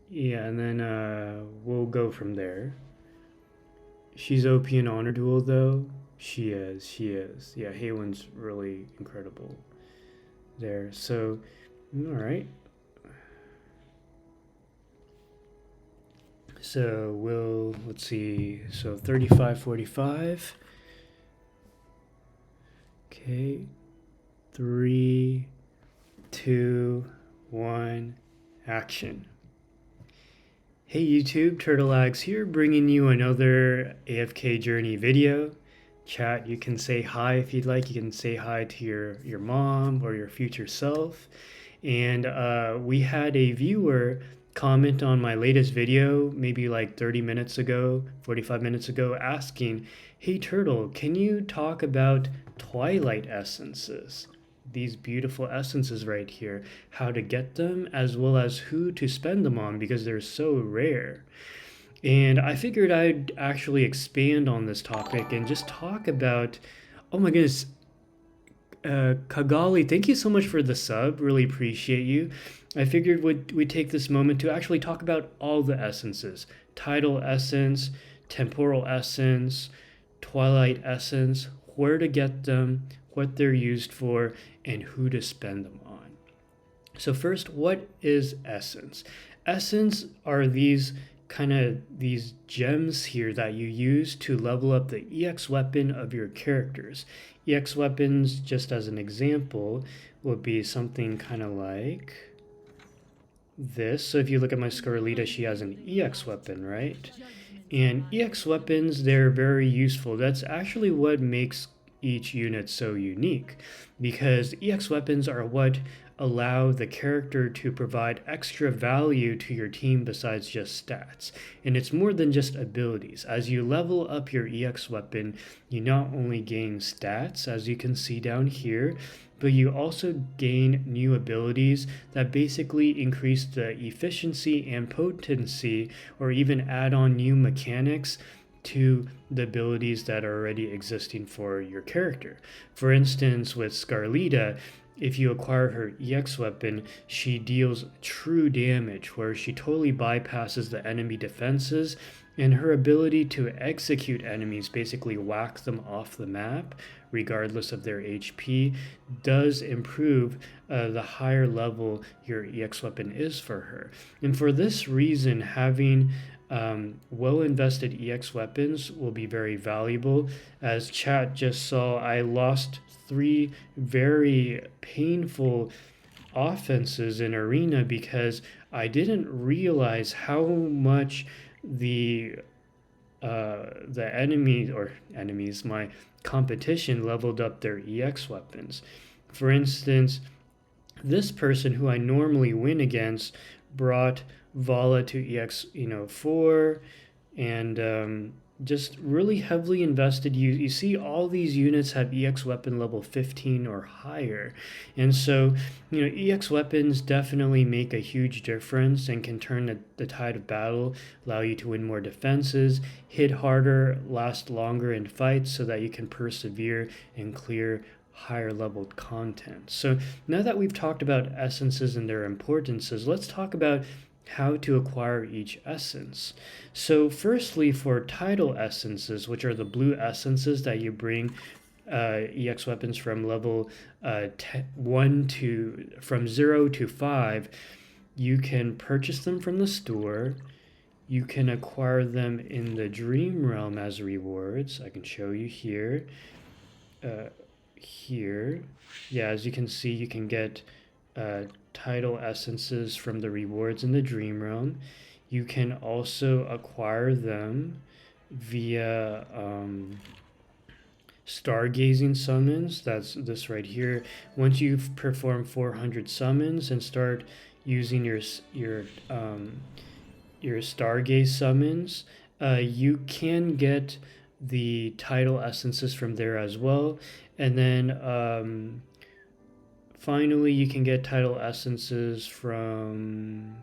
Yeah, and then we'll go from there. She's OP in Honor Duel though. She is. Yeah, Haylen's really incredible there. So, all right. So let's see. So 35, 45. Okay. 3, 2, 1, action. Hey YouTube, Turtleags here, bringing you another AFK journey video. Chat, you can say hi if you'd like. You can say hi to your mom or your future self. And we had a viewer comment on my latest video, maybe like 30 minutes ago, 45 minutes ago, asking, hey Turtle, can you talk about Twilight essences? These beautiful essences right here, how to get them, as well as who to spend them on because they're so rare. And I figured I'd actually expand on this topic and just talk about, oh my goodness, Kagali, thank you so much for the sub. Really appreciate you. I figured we'd take this moment to actually talk about all the essences: tidal essence, temporal essence, twilight essence, where to get them, what they're used for, and who to spend them on. So first, what is essence? Essence are these gems here that you use to level up the EX weapon of your characters. EX weapons, just as an example, would be something kind of like this. So if you look at my Scarlita, she has an EX weapon, right? And EX weapons, they're very useful. That's actually what makes each unit so unique, because EX weapons are what allow the character to provide extra value to your team besides just stats. And it's more than just abilities. As you level up your EX weapon, you not only gain stats, as you can see down here, but you also gain new abilities that basically increase the efficiency and potency, or even add on new mechanics to the abilities that are already existing for your character. For instance, with Scarlita, if you acquire her EX weapon, she deals true damage, where she totally bypasses the enemy defenses, and her ability to execute enemies, basically whack them off the map, regardless of their HP, does improve the higher level your EX weapon is for her. And for this reason, having well invested EX weapons will be very valuable. As chat just saw, I lost 3 very painful offenses in arena because I didn't realize how much the enemies, my competition, leveled up their EX weapons. For instance, this person who I normally win against brought Vala to EX 4, and just really heavily invested. You see all these units have EX weapon level 15 or higher, and so EX weapons definitely make a huge difference and can turn the tide of battle, allow you to win more defenses, hit harder, last longer in fights, so that you can persevere and clear higher leveled content. So now that we've talked about essences and their importances, let's talk about how to acquire each essence. So firstly, for tidal essences, which are the blue essences that you bring EX weapons from level 0 to 5, you can purchase them from the store. You can acquire them in the dream realm as rewards. I can show you here. Yeah, as you can see, you can get tidal essences from the rewards in the dream realm. You can also acquire them via stargazing summons. That's this right here. Once you've performed 400 summons and start using your stargaze summons, you can get the tidal essences from there as well. And then finally, you can get tidal essences from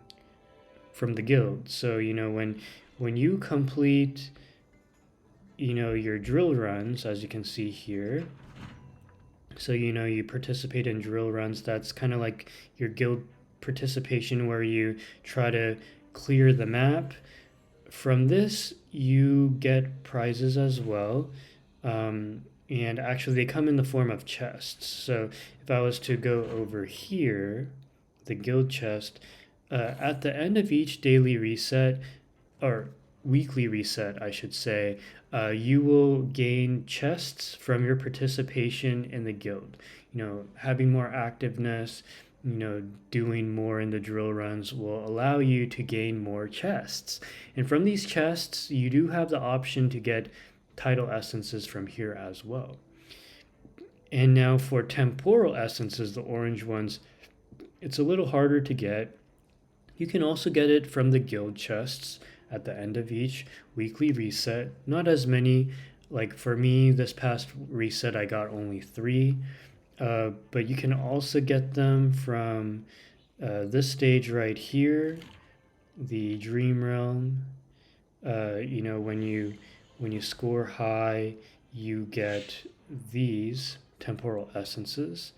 the guild. So when you complete your drill runs, as you can see here, so you participate in drill runs. That's kind of like your guild participation, where you try to clear the map. From this, you get prizes as well. And actually, they come in the form of chests. So if I was to go over here, the guild chest, at the end of each daily reset, or weekly reset, I should say, you will gain chests from your participation in the guild. Having more activeness, doing more in the drill runs will allow you to gain more chests. And from these chests, you do have the option to get tidal essences from here as well. And now for temporal essences, the orange ones, it's a little harder to get. You can also get it from the guild chests at the end of each weekly reset. Not as many. Like for me, this past reset, I got only 3. But you can also get them from this stage right here, the Dream Realm. When you score high, you get these temporal essences.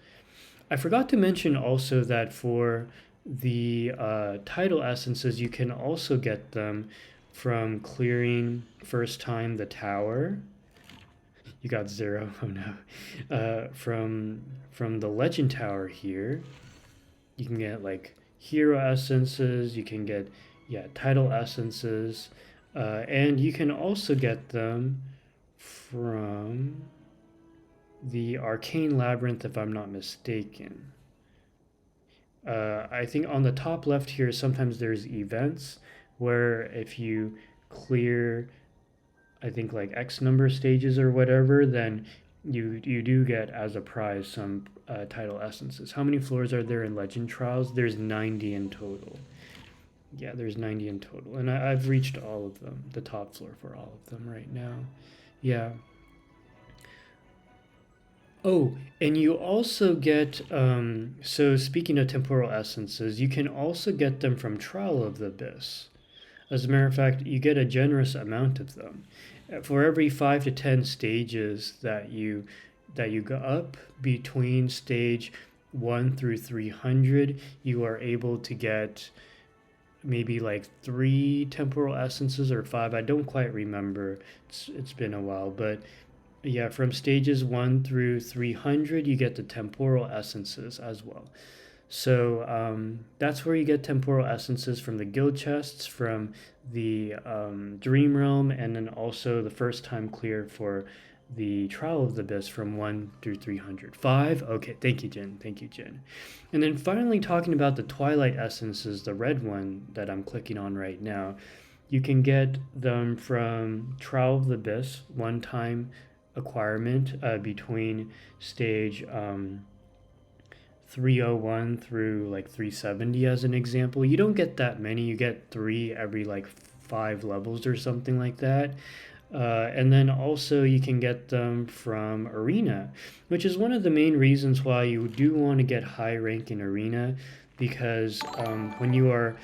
I forgot to mention also that for the tidal essences, you can also get them from clearing first time the tower. You got 0. Oh no. From the legend tower here, you can get like hero essences. You can get tidal essences, and you can also get them from the arcane labyrinth, if I'm not mistaken. I think on the top left here, sometimes there's events where if you clear, I think like X number of stages or whatever, then you do get as a prize some tidal essences. How many floors are there in Legend Trials? There's 90 in total. Yeah, there's 90 in total. And I've reached all of them, the top floor for all of them right now. Yeah. Oh, and you also get, so speaking of temporal essences, you can also get them from Trial of the Abyss. As a matter of fact, you get a generous amount of them. For every 5 to 10 stages that you go up between stage 1 through 300, you are able to get maybe like 3 temporal essences or 5. I don't quite remember. It's been a while, but yeah, from stages 1 through 300, you get the temporal essences as well. So that's where you get temporal essences from the guild chests, from the Dream Realm, and then also the first time clear for the Trial of the Abyss from 1 through 300. 5? Okay, thank you, Jen. Thank you, Jen. And then finally talking about the Twilight essences, the red one that I'm clicking on right now, you can get them from Trial of the Abyss, one-time acquirement between stage 301 through like 370 as an example. You don't get that many. You get 3 every like 5 levels or something like that. And then also you can get them from Arena, which is one of the main reasons why you do want to get high rank in Arena, because when you are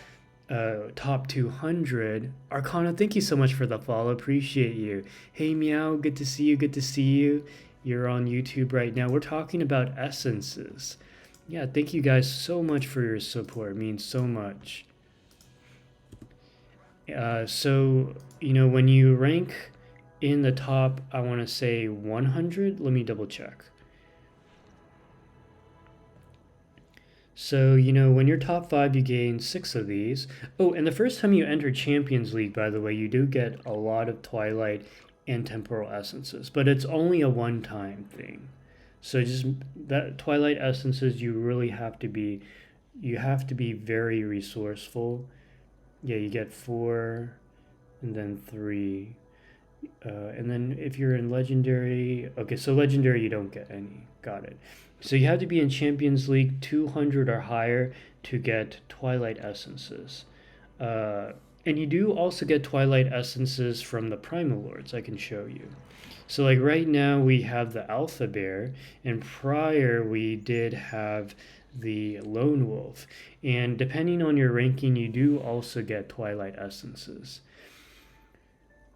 top 200, Arcana, thank you so much for the follow. Appreciate you. Hey Meow, good to see you. Good to see you. You're on YouTube right now. We're talking about essences. Yeah, thank you guys so much for your support. It means so much. So, when you rank in the top, I want to say 100. Let me double check. So, when you're top 5, you gain 6 of these. Oh, and the first time you enter Champions League, by the way, you do get a lot of Twilight and Temporal Essences, but it's only a one-time thing. So just that Twilight Essences, you have to be very resourceful. Yeah, you get 4 and then 3. And then if you're in Legendary, okay, so Legendary you don't get any. Got it. So you have to be in Champions League 200 or higher to get Twilight Essences. And you do also get Twilight Essences from the Primal Lords, I can show you. So like right now we have the Alpha Bear, and prior we did have the Lone Wolf. And depending on your ranking, you do also get Twilight Essences.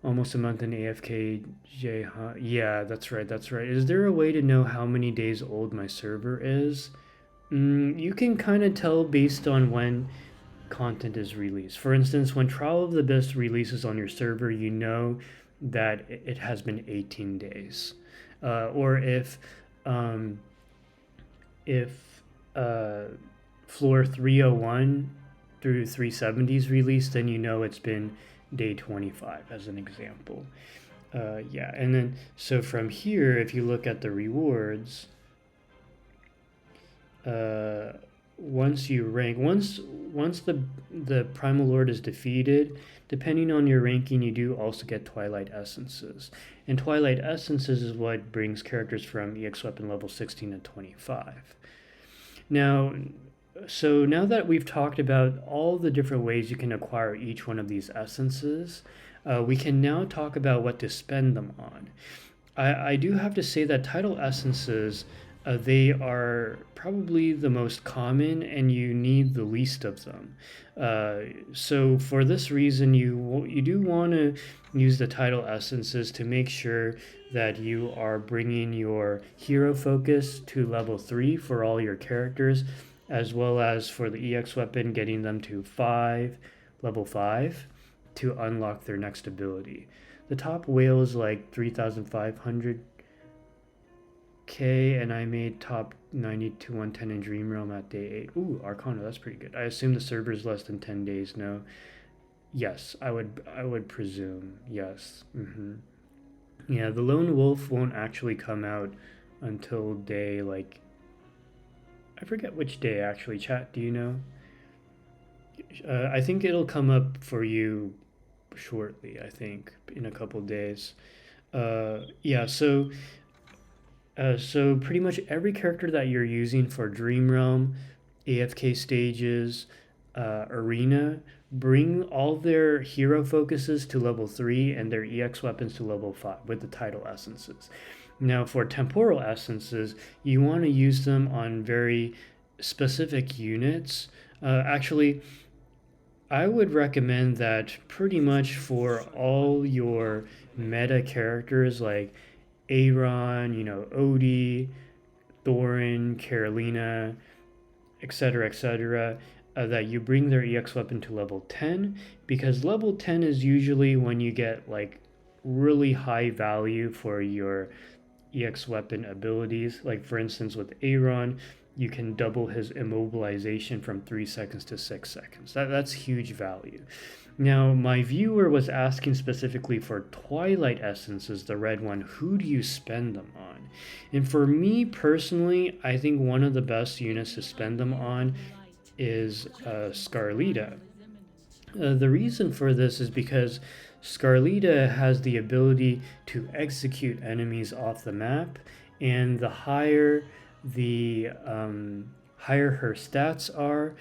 Almost a month in AFK, huh? Yeah, that's right. Is there a way to know how many days old my server is? You can kind of tell based on when content is released. For instance, when Trial of the Abyss releases on your server, you know that it has been 18 days. Or um, if floor 301 through 370 is released, then you know it's been day 25, as an example. Yeah, and then so from here, if you look at the rewards, once you rank, once the Primal Lord is defeated, depending on your ranking, you do also get Twilight Essences. And Twilight Essences is what brings characters from EX Weapon level 16 to 25. Now, so now that we've talked about all the different ways you can acquire each one of these essences, we can now talk about what to spend them on. I do have to say that tidal essences, they are probably the most common and you need the least of them. So for this reason, you do want to use the tidal essences to make sure that you are bringing your hero focus to level 3 for all your characters, as well as for the EX weapon, getting them to level 5 to unlock their next ability. The top whale is like 3,500k, and I made top 90 to 110 in Dream Realm at day 8. Ooh, Arcana, that's pretty good. I assume the server is less than 10 days. No. Yes, I would presume. Yes. Yeah, the Lone Wolf won't actually come out until day, like, I forget which day actually. Chat, do you know? I think it'll come up for you shortly, I think, in a couple days. Yeah, so pretty much every character that you're using for Dream Realm, AFK stages, Arena, bring all their hero focuses to level 3 and their EX weapons to level 5 with the tidal essences. Now, for temporal essences, you want to use them on very specific units. Actually, I would recommend that pretty much for all your meta characters like Aaron, Odie, Thorin, Carolina, etc., that you bring their EX weapon to level 10, because level 10 is usually when you get like really high value for your EX weapon abilities. Like for instance with Aaron, you can double his immobilization from 3 seconds to 6 seconds. That's huge value. Now, my viewer was asking specifically for Twilight Essences, the red one, who do you spend them on? And for me personally, I think one of the best units to spend them on is Scarlita. The reason for this is because Scarlita has the ability to execute enemies off the map, and the higher her stats are,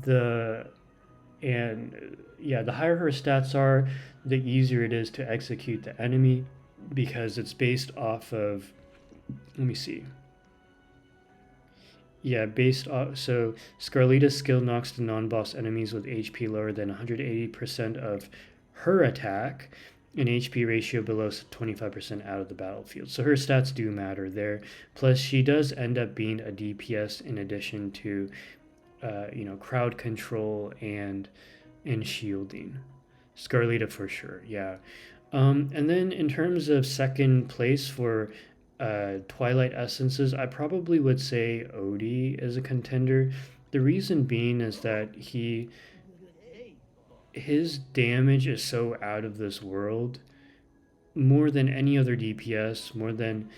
the higher her stats are, the easier it is to execute the enemy, because it's based off of, let me see. Yeah, so Scarlita's skill knocks the non-boss enemies with HP lower than 180% of her attack, an HP ratio below 25% out of the battlefield. So her stats do matter there. Plus, she does end up being a DPS in addition to, crowd control and shielding. Scarlita for sure, yeah. And then in terms of second place for Twilight Essences, I probably would say Odie is a contender. The reason being is that his damage is so out of this world, more than any other DPS, more than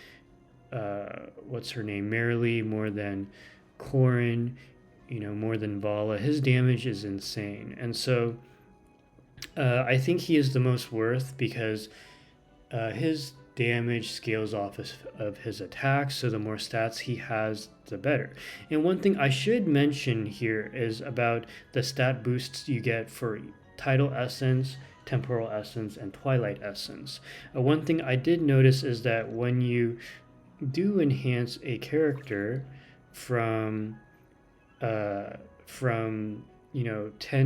what's her name, Marilee, more than Corrin, more than Vala. His damage is insane, and so I think he is the most worth because his damage scales off of his attacks, so the more stats he has, the better. And one thing I should mention here is about the stat boosts you get for Tidal Essence, Temporal Essence, and Twilight Essence. One thing I did notice is that when you do enhance a character from 10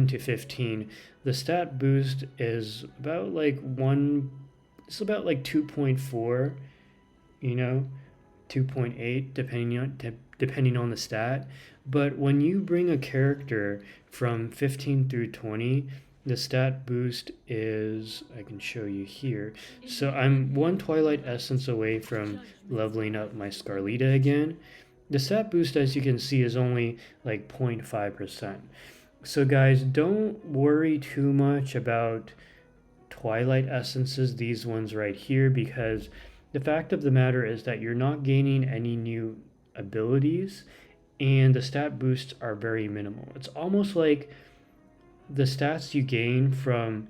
to 15, the stat boost is about like 2.4, 2.8, depending on the stat. But when you bring a character from 15 through 20, the stat boost is, I can show you here. So I'm one Twilight Essence away from leveling up my Scarlita again. The stat boost, as you can see, is only like 0.5%. So guys, don't worry too much about Twilight Essences, these ones right here, because the fact of the matter is that you're not gaining any new abilities and the stat boosts are very minimal. It's almost like the stats you gain from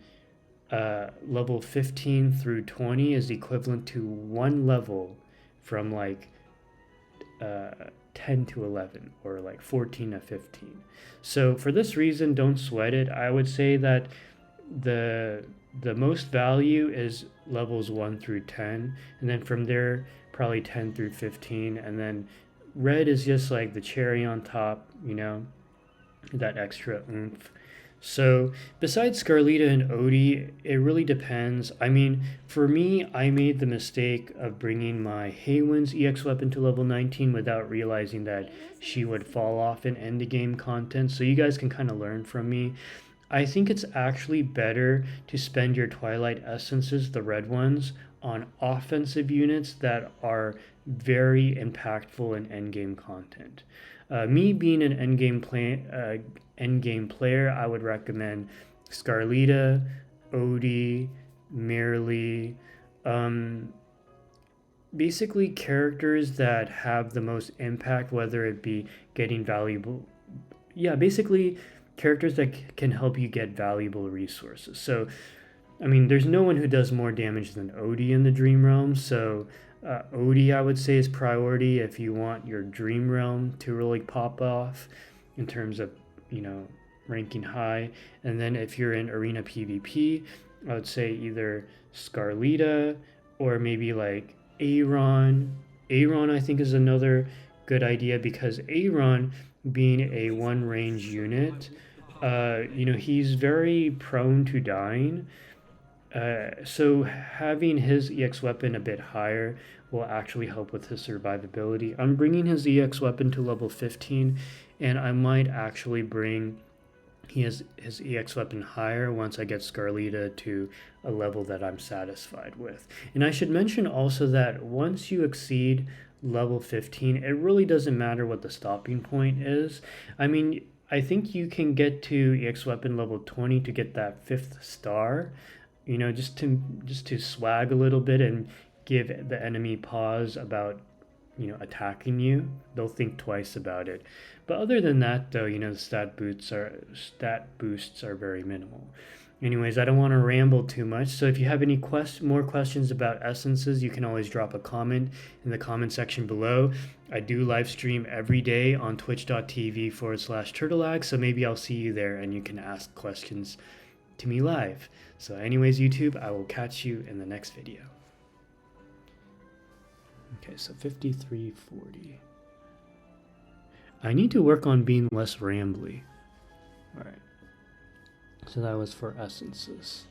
level 15 through 20 is equivalent to one level from like 10 to 11 or like 14 to 15. So for this reason, don't sweat it. I would say that the most value is levels 1 through 10, and then from there probably 10 through 15, and then red is just like the cherry on top, you know, that extra oomph. So besides Scarlita and Odie, it really depends. I mean, for me, I made the mistake of bringing my Haywin's EX weapon to level 19 without realizing that she would fall off in end game content. So you guys can kind of learn from me. I think it's actually better to spend your Twilight Essences, the red ones, on offensive units that are very impactful in endgame content. Me being an endgame player, I would recommend Scarlita, Odie, Merely, basically characters that have the most impact, whether it be getting valuable, yeah, basically characters that can help you get valuable resources. So, I mean, there's no one who does more damage than Odie in the Dream Realm, so Odie, I would say, is priority if you want your Dream Realm to really pop off in terms of, you know, ranking high. And then if you're in Arena PvP, I would say either Scarlita or maybe like Aaron. Aaron, I think, is another good idea because Aaron, being a one range unit, you know, he's very prone to dying. So having his EX weapon a bit higher will actually help with his survivability. I'm bringing his EX weapon to level 15, and I might actually bring his EX weapon higher once I get Scarlita to a level that I'm satisfied with. And I should mention also that once you exceed level 15, it really doesn't matter what the stopping point is. I mean, I think you can get to EX weapon level 20 to get that 5th star, you know, just to swag a little bit and give the enemy pause about, you know, attacking you. They'll think twice about it. But other than that, though, you know, the stat boosts are very minimal. Anyways, I don't want to ramble too much. So if you have any more questions about essences, you can always drop a comment in the comment section below. I do live stream every day on twitch.tv/turtleag. So maybe I'll see you there and you can ask questions to me live. So anyways, YouTube, I will catch you in the next video. Okay, so 5340. I need to work on being less rambly. All right. So that was for essences.